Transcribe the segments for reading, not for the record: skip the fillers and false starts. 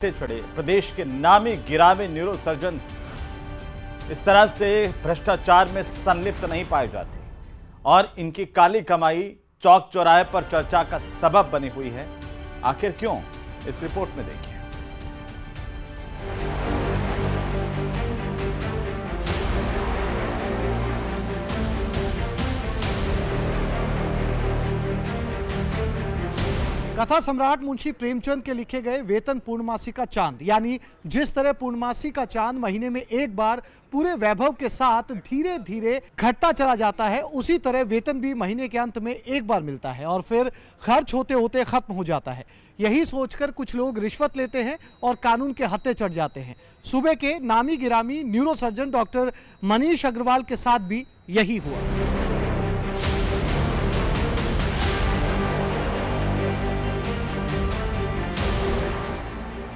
से चढ़े प्रदेश के नामी गिरामी न्यूरो सर्जन इस तरह से भ्रष्टाचार में संलिप्त नहीं पाए जाते और इनकी काली कमाई चौक चौराहे पर चर्चा का सबब बनी हुई है। आखिर क्यों, इस रिपोर्ट में देखिए। कथा सम्राट मुंशी प्रेमचंद के लिखे गए वेतन पूर्णमासी का चांद, यानी जिस तरह पूर्णमासी का चांद महीने में एक बार पूरे वैभव के साथ धीरे धीरे घटता चला जाता है, उसी तरह वेतन भी महीने के अंत में एक बार मिलता है और फिर खर्च होते होते खत्म हो जाता है। यही सोचकर कुछ लोग रिश्वत लेते हैं और कानून के हत्थे चढ़ जाते हैं। सूबे के नामी गिरामी neuro surgeon doctor Manish Agarwal के साथ भी यही हुआ।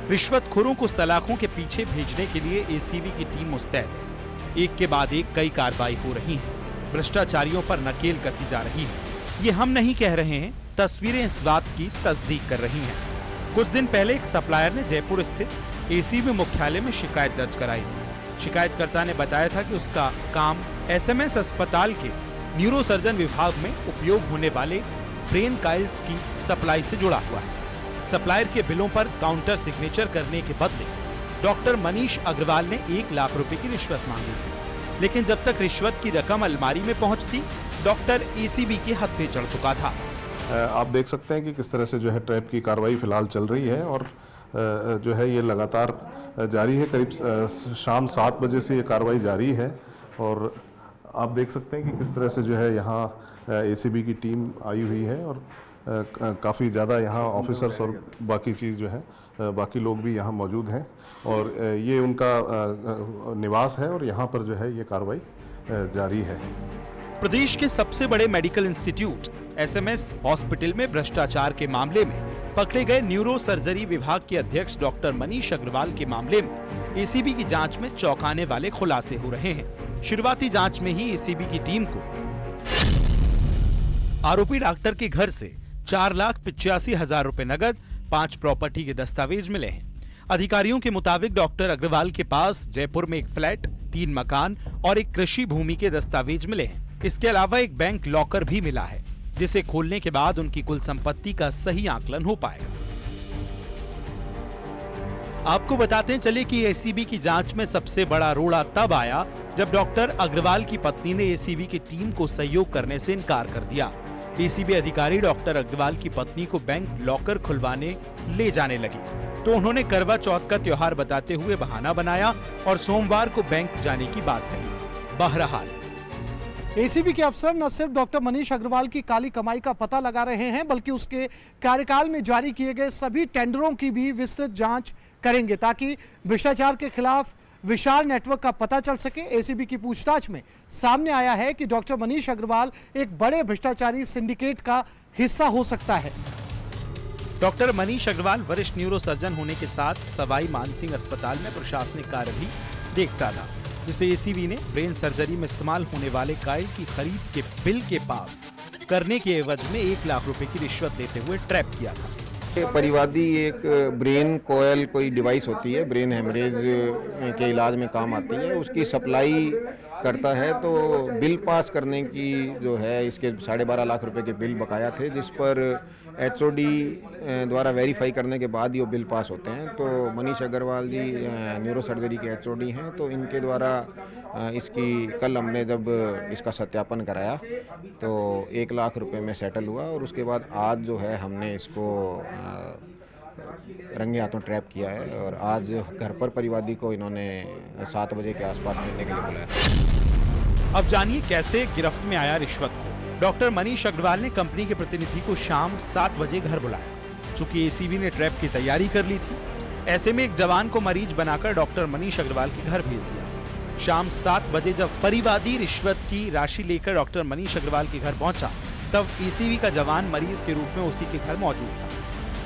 रिश्वतखोरों को सलाखों के पीछे भेजने के लिए एसीबी की टीम मुस्तैद है। एक के बाद एक कई कार्रवाई हो रही हैं। भ्रष्टाचारियों पर नकेल कसी जा रही है। ये हम नहीं कह रहे हैं, तस्वीरें इस बात की तस्दीक कर रही हैं। कुछ दिन पहले एक सप्लायर ने जयपुर स्थित एसीबी मुख्यालय में शिकायत दर्ज कराई थी। शिकायतकर्ता ने बताया था कि उसका काम एसएमएस अस्पताल के न्यूरो सर्जन विभाग में उपयोग होने वाले ब्रेन काइल्स की सप्लाई से जुड़ा हुआ है। सप्लायर के बिलों पर काउंटर सिग्नेचर करने के बदले डॉक्टर मनीष अग्रवाल ने 1 लाख रुपए की रिश्वत मांगी थी, लेकिन जब तक रिश्वत की रकम अलमारी में पहुंचती, डॉक्टर एसीबी के हत्थे चढ़ चुका था। आप देख सकते हैं कि किस तरह से जो है ट्रैप की कार्रवाई फिलहाल चल रही है और जो है ये लगातार जारी है। करीब शाम 7 बजे से ये कार्रवाई जारी है और आप देख सकते हैं कि किस तरह से जो है यहाँ एसीबी की टीम आई हुई है और काफ़ी ज़्यादा यहाँ ऑफिसर्स और बाकी चीज़ जो है बाकी लोग भी यहाँ मौजूद हैं और ये उनका निवास है और यहाँ पर जो है ये कार्रवाई जारी है। प्रदेश के सबसे बड़े मेडिकल इंस्टीट्यूट एसएमएस हॉस्पिटल में भ्रष्टाचार के मामले में पकड़े गए न्यूरो सर्जरी विभाग के अध्यक्ष डॉक्टर मनीष अग्रवाल के मामले में एसीबी की जांच में चौंकाने वाले खुलासे हो रहे हैं। शुरुआती जांच में ही एसीबी की टीम को आरोपी डॉक्टर के घर से 4,85,000 रुपए नगद, 5 प्रॉपर्टी के दस्तावेज मिले हैं। अधिकारियों के मुताबिक डॉक्टर अग्रवाल के पास जयपुर में एक फ्लैट, 3 मकान और एक कृषि भूमि के दस्तावेज मिले हैं। इसके अलावा एक बैंक लॉकर भी मिला है, जिसे खोलने के बाद उनकी कुल संपत्ति का सही आकलन हो पाएगा। आपको बताते चले कि एसीबी की जांच में सबसे बड़ा रोड़ा तब आया जब डॉक्टर अग्रवाल की पत्नी ने एसीबी की टीम को सहयोग करने से इनकार कर दिया। एसीबी अधिकारी डॉक्टर अग्रवाल की पत्नी को बैंक लॉकर खुलवाने ले जाने लगे तो उन्होंने करवा चौथ का त्योहार बताते हुए बहाना बनाया और सोमवार को बैंक जाने की बात कही। बहरहाल एसीबी के अफसर न सिर्फ डॉक्टर मनीष अग्रवाल की काली कमाई का पता लगा रहे हैं, बल्कि उसके कार्यकाल में जारी किए गए सभी टेंडरों की भी विस्तृत जांच करेंगे ताकि भ्रष्टाचार के खिलाफ विशाल नेटवर्क का पता चल सके। एसीबी की पूछताछ में सामने आया है कि डॉक्टर मनीष अग्रवाल एक बड़े भ्रष्टाचारी सिंडिकेट का हिस्सा हो सकता है। डॉक्टर मनीष अग्रवाल वरिष्ठ न्यूरो सर्जन होने के साथ सवाई मानसिंह अस्पताल में प्रशासनिक कार्य भी देखता था, जिसे एसीबी ने ब्रेन सर्जरी में इस्तेमाल होने वाले काइल की खरीद के बिल के पास करने के एवज में 1 लाख रुपए की रिश्वत लेते हुए ट्रैप किया था। परिवादी एक ब्रेन कोयल कोई डिवाइस होती है, ब्रेन हेमरेज के इलाज में काम आती है, उसकी सप्लाई करता है। तो बिल पास करने की जो है इसके 12.5 लाख रुपए के बिल बकाया थे, जिस पर एचओडी द्वारा वेरीफाई करने के बाद ये बिल पास होते हैं। तो मनीष अग्रवाल जी न्यूरो सर्जरी के एचओडी हैं, तो इनके द्वारा इसकी कल हमने जब इसका सत्यापन कराया तो 1 लाख रुपए में सेटल हुआ और उसके बाद आज जो है हमने इसको रंगे हाथों ट्रैप किया है और आज घर पर परिवादी को इन्होंने 7 बजे के आसपास मिलने के लिए बुलाया। अब जानिए कैसे गिरफ्त में आया रिश्वत को। डॉक्टर मनीष अग्रवाल ने कंपनी के प्रतिनिधि को शाम 7 बजे घर बुलाया। चूंकि एसीबी ने ट्रैप की तैयारी कर ली थी, ऐसे में एक जवान को मरीज बनाकर डॉक्टर मनीष अग्रवाल के घर भेज दिया। शाम 7 बजे जब परिवादी रिश्वत की राशि लेकर डॉक्टर मनीष अग्रवाल के घर पहुंचा, तब एसीबी का जवान मरीज के रूप में उसी के घर मौजूद था।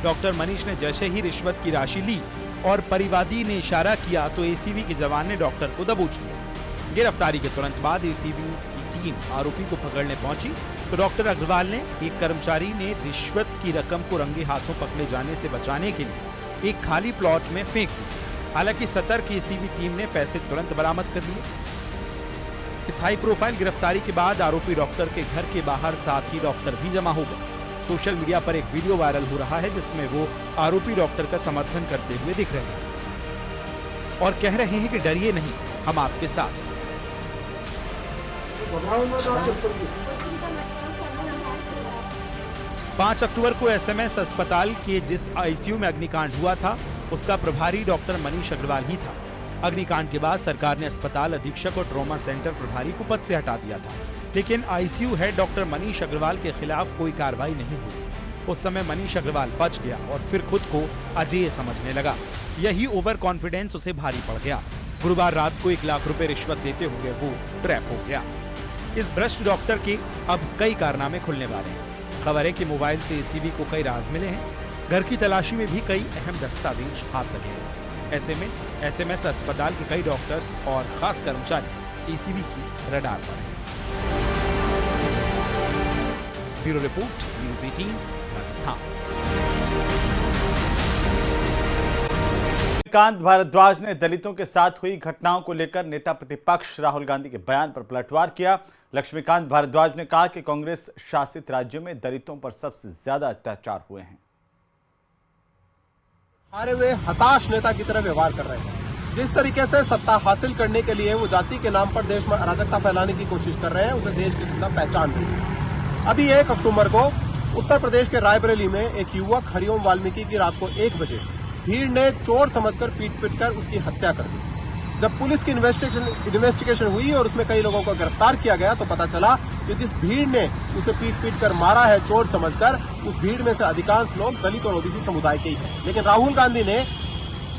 डॉक्टर मनीष ने जैसे ही रिश्वत की राशि ली और परिवादी ने इशारा किया तो एसीबी के जवान ने डॉक्टर को दबोच लिया। गिरफ्तारी के तुरंत बाद एसीबी की टीम आरोपी को पकड़ने पहुंची तो डॉक्टर अग्रवाल ने एक कर्मचारी ने रिश्वत की रकम को रंगे हाथों पकड़े जाने से बचाने के लिए एक खाली प्लॉट में फेंक दी। हालांकि सतर्क एसीबी टीम ने पैसे तुरंत बरामद कर लिए। इस हाई प्रोफाइल गिरफ्तारी के बाद आरोपी डॉक्टर के घर के बाहर साथी डॉक्टर भी जमा हो गए। सोशल मीडिया पर एक वीडियो वायरल हो रहा है जिसमें वो आरोपी डॉक्टर का समर्थन करते हुए दिख रहे हैं और कह रहे हैं कि डरिए नहीं, हम आपके साथ हैं। 5 अक्टूबर को एसएमएस अस्पताल के जिस आईसीयू में अग्निकांड हुआ था उसका प्रभारी डॉक्टर मनीष अग्रवाल ही था। अग्निकांड के बाद सरकार ने अस्पताल अधीक्षक और ट्रॉमा सेंटर प्रभारी को पद से हटा दिया था, लेकिन ICU head doctor Manish Agarwal के खिलाफ कोई कार्रवाई नहीं हुई। उस समय मनीष अग्रवाल बच गया और फिर खुद को अजेय समझने लगा। यही ओवर कॉन्फिडेंस उसे भारी पड़ गया। गुरुवार रात को 1 लाख रुपए रिश्वत देते हुए वो ट्रैप हो गया। इस भ्रष्ट डॉक्टर के अब कई कारनामे खुलने वाले हैं। खबर है कि मोबाइल से एसीबी को कई राज मिले हैं। घर की तलाशी में भी कई अहम दस्तावेज हाथ लगे हैं। ऐसे में एसएमएस अस्पताल के कई डॉक्टर्स और खास कर्मचारी एसीबी की रडार पर हैं। Bureau report, news 18, Rajasthan. Laxmikant Bhardwaj ने दलितों के साथ हुई घटनाओं को लेकर नेता प्रतिपक्ष राहुल गांधी के बयान पर पलटवार किया। लक्ष्मीकांत भारद्वाज ने कहा कि कांग्रेस शासित राज्यों में दलितों पर सबसे ज्यादा अत्याचार हुए हैं। हारे हुए हताश नेता की तरह व्यवहार कर रहे हैं। जिस तरीके से सत्ता हासिल करने के लिए वो जाति के नाम पर देश में अराजकता फैलाने की कोशिश कर रहे हैं, उसे देश की जनता पहचान रही है। अभी 1 अक्टूबर को उत्तर प्रदेश के रायबरेली में एक युवक हरिओम वाल्मीकि की रात को 1 बजे भीड़ ने चोर समझकर पीट कर उसकी हत्या कर दी। जब पुलिस की इन्वेस्टिगेशन हुई और उसमें कई लोगों को गिरफ्तार किया गया तो पता चला कि जिस भीड़ ने उसे पीट कर मारा है चोर समझकर, उस भीड़ में से अधिकांश लोग दलित और ओबीसी समुदाय के ही हैं। लेकिन राहुल गांधी ने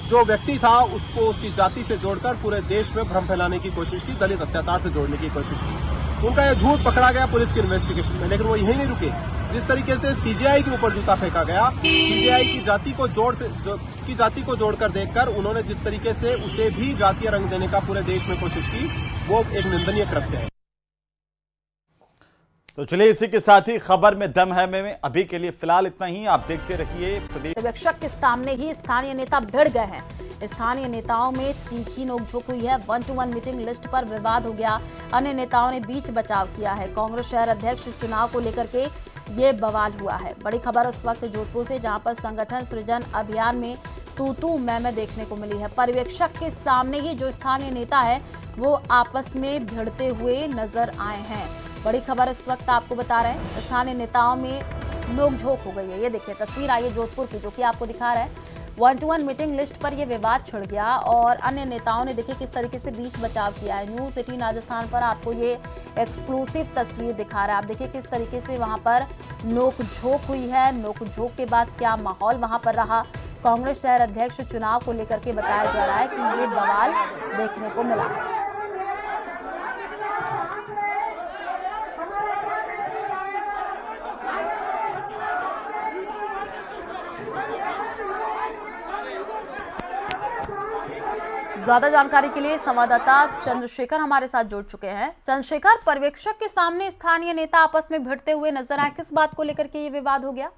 जो व्यक्ति था उसको उसकी जाति से जोड़कर पूरे देश में भ्रम फैलाने की कोशिश की, दलित अत्याचार से जोड़ने की कोशिश की। उनका यह झूठ पकड़ा गया पुलिस की इन्वेस्टिगेशन में, लेकिन वो यही नहीं रुके। जिस तरीके से सीजेआई के ऊपर जूता फेंका गया, सीजेआई की जाति को जोड़कर देखकर उन्होंने जिस तरीके से उसे भी जातीय रंग देने का पूरे देश में कोशिश की, वो एक निंदनीय कृत्य है। तो चलिए इसी के साथ ही खबर में दम है में अभी के लिए फिलहाल इतना ही। आप देखते रहिए प्रदेश। पर्यवेक्षक के सामने ही स्थानीय नेता भिड़ गए हैं। स्थानीय नेताओं में तीखी नोकझोंक हुई है। 1-to-1 मीटिंग लिस्ट पर विवाद हो गया। अन्य नेताओं ने बीच बचाव किया है। कांग्रेस शहर अध्यक्ष चुनाव को लेकर के ये बवाल हुआ है। बड़ी खबर उस वक्त जोधपुर से, जहां पर संगठन सृजन अभियान में तू मैं देखने को मिली है। पर्यवेक्षक के सामने ही जो स्थानीय नेता है वो आपस में भिड़ते हुए नजर आए हैं। बड़ी खबर इस वक्त आपको बता रहे हैं, स्थानीय नेताओं में नोकझोंक हो गई है। ये देखिए तस्वीर आई है जोधपुर की, जो कि आपको दिखा रहा है। 1-to-1 मीटिंग लिस्ट पर यह विवाद छिड़ गया और अन्य नेताओं ने देखिए किस तरीके से बीच बचाव किया है। न्यूज़ 18 राजस्थान पर आपको ये एक्सक्लूसिव तस्वीर दिखा रहा है। आप देखिए किस तरीके से वहां पर नोकझोंक हुई है। नोकझोंक के बाद क्या माहौल वहां पर रहा। कांग्रेस शहर अध्यक्ष चुनाव को लेकर के बताया जा रहा है कि ये बवाल देखने को मिला है। ज्यादा जानकारी के लिए संवाददाता चंद्रशेखर हमारे साथ जुड़ चुके हैं। चंद्रशेखर, पर्यवेक्षक के सामने स्थानीय नेता आपस में भिड़ते हुए नजर आए, किस बात को लेकर के ये विवाद हो गया?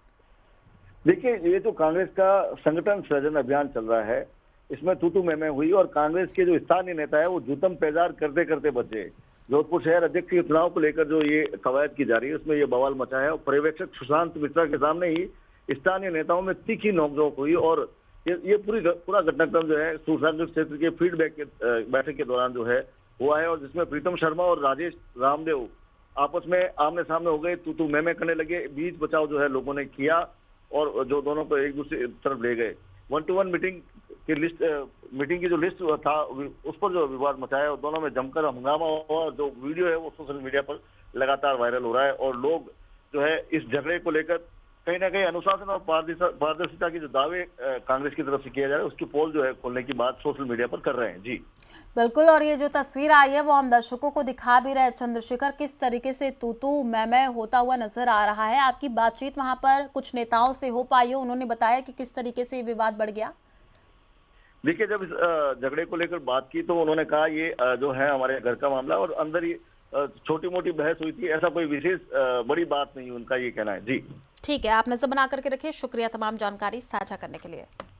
देखिए, ये जो कांग्रेस का संगठन सृजन अभियान चल रहा है, इसमें तू मैं हुई और कांग्रेस के जो स्थानीय नेता है वो जूतम पेजार करते करते बचे। जोधपुर शहर अध्यक्ष के चुनाव को लेकर जो ये कवायद की जा रही है उसमें ये बवाल मचा है और पर्यवेक्षक सुशांत मिश्रा के सामने ही स्थानीय नेताओं में तीखी नोकझोंक हुई और ये पूरा घटनाक्रम जो है सूरसागर क्षेत्र के फीडबैक के बैठक के दौरान जो है हुआ है और जिसमें प्रीतम शर्मा और राजेश रामदेव आपस में आमने सामने हो गए, तू मैं करने लगे। बीच बचाव जो है लोगों ने किया और जो दोनों को एक दूसरे तरफ ले गए। 1-to-1 मीटिंग की जो लिस्ट था उस पर जो विवाद मचाया और दोनों में जमकर हंगामा हुआ। जो वीडियो है वो सोशल मीडिया पर लगातार वायरल हो रहा है और लोग जो है इस झगड़े को लेकर कहीं ना कहीं अनुशासन और पारदर्शिता के जो दावे कांग्रेस की तरफ से किया जा रहा है उसकी पोल जो है खोलने की बात सोशल मीडिया पर कर रहे हैं। जी बिल्कुल, और ये जो तस्वीर आई है वो हम दर्शकों को दिखा भी रहे हैं। चंद्रशेखर, किस तरीके से तू मैं होता हुआ नजर आ रहा है। आपकी बातचीत वहां पर कुछ नेताओं से हो पाई है, उन्होंने बताया कि किस तरीके से ये विवाद बढ़ गया? देखिए, जब इस झगड़े को लेकर बात की तो उन्होंने कहा ये जो है हमारे घर का मामला और अंदर ही छोटी मोटी बहस हुई थी, ऐसा कोई विशेष बड़ी बात नहीं, उनका ये कहना है। जी ठीक है, आप नजर बना करके रखिए। शुक्रिया तमाम जानकारी साझा करने के लिए।